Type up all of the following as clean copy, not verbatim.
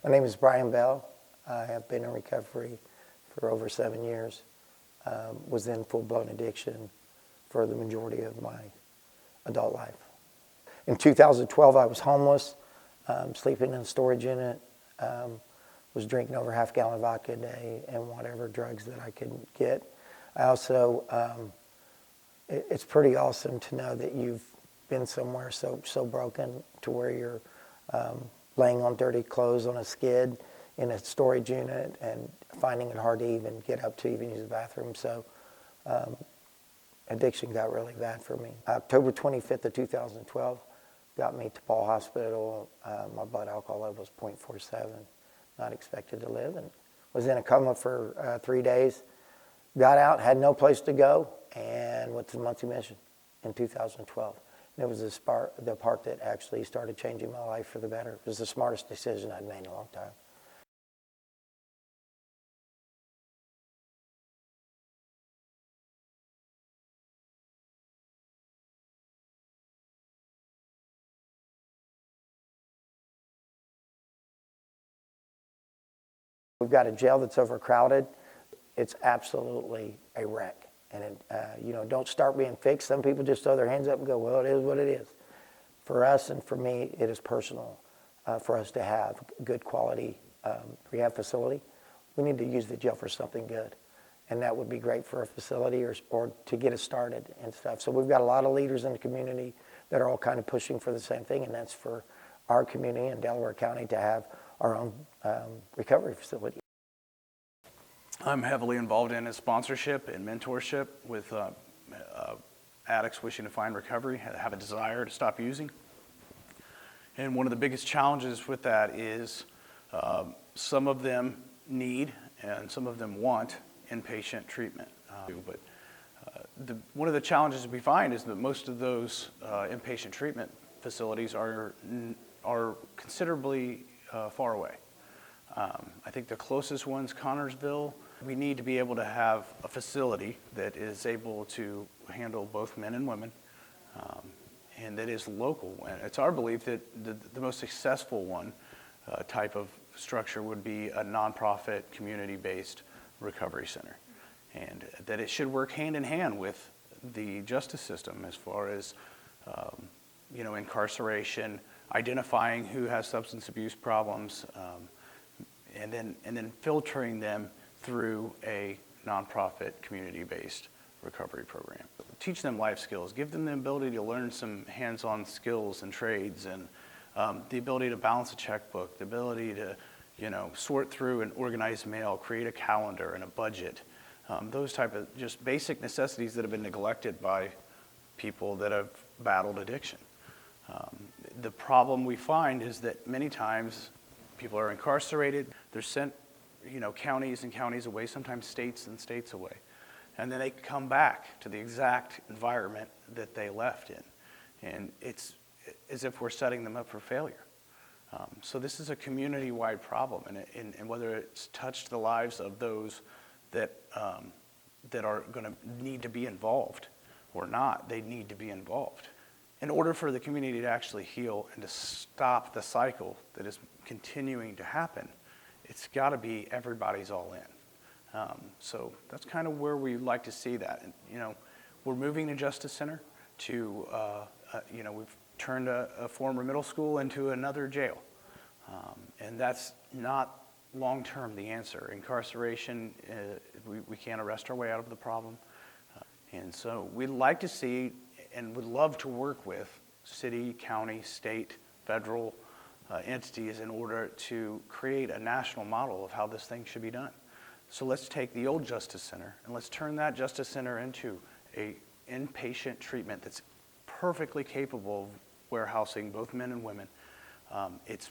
My name is Brian Bell. I have been in recovery for over 7 years. Was in full-blown addiction for the majority of my adult life. In 2012, I was homeless, sleeping in a storage unit, was drinking over half a gallon of vodka a day and whatever drugs that I could get. I also, it's pretty awesome to know that you've been somewhere so broken to where you're laying on dirty clothes on a skid in a storage unit and finding it hard to even get up to even use the bathroom. So addiction got really bad for me. October 25th of 2012 got me to Paul Hospital. My blood alcohol level was 0.47, not expected to live, and was in a coma for 3 days. Got out, had no place to go, and went to the monthly mission in 2012. And it was the part that actually started changing my life for the better. It was the smartest decision I'd made in a long time. We've got a jail that's overcrowded. It's absolutely a wreck. And don't start being fixed. Some people just throw their hands up and go, well, it is what it is. For us and for me, it is personal for us to have good quality rehab facility. We need to use the jail for something good. And that would be great for a facility or to get us started and stuff. So we've got a lot of leaders in the community that are all kind of pushing for the same thing, and that's for our community in Delaware County to have our own recovery facility. I'm heavily involved in sponsorship and mentorship with addicts wishing to find recovery, have a desire to stop using. And one of the biggest challenges with that is some of them need and some of them want inpatient treatment. One of the challenges we find is that most of those inpatient treatment facilities are considerably far away. I think the closest one's Connorsville. We need to be able to have a facility that is able to handle both men and women, and that is local. And it's our belief that the most successful one type of structure would be a nonprofit, community-based recovery center, and that it should work hand in hand with the justice system as far as incarceration, identifying who has substance abuse problems, and then filtering them through a nonprofit, community-based recovery program. Teach them life skills, give them the ability to learn some hands-on skills and trades, and the ability to balance a checkbook, the ability to sort through and organize mail, create a calendar and a budget, those type of just basic necessities that have been neglected by people that have battled addiction. The problem we find is that many times people are incarcerated, they're sent counties and counties away, sometimes states and states away. And then they come back to the exact environment that they left in. And it's as if we're setting them up for failure. So this is a community-wide problem, and whether it's touched the lives of those that are going to need to be involved or not, they need to be involved. In order for the community to actually heal and to stop the cycle that is continuing to happen, it's got to be everybody's all in. So that's kind of where we like to see that. And, we're moving the Justice Center to, we've turned a former middle school into another jail. And that's not long-term the answer. Incarceration, we can't arrest our way out of the problem. And so we'd like to see and would love to work with city, county, state, federal entities in order to create a national model of how this thing should be done. So let's take the old Justice Center and let's turn that Justice Center into an inpatient treatment that's perfectly capable of warehousing both men and women. It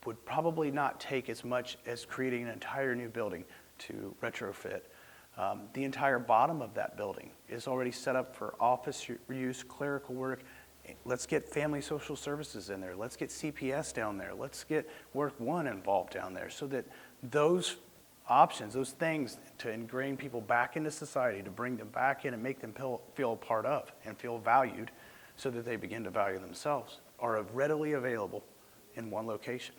would probably not take as much as creating an entire new building to retrofit. The entire bottom of that building is already set up for office use, clerical work. Let's get family social services in there. Let's get CPS down there. Let's get Work One involved down there so that those options, those things to ingrain people back into society, to bring them back in and make them feel a part of and feel valued so that they begin to value themselves, are readily available in one location.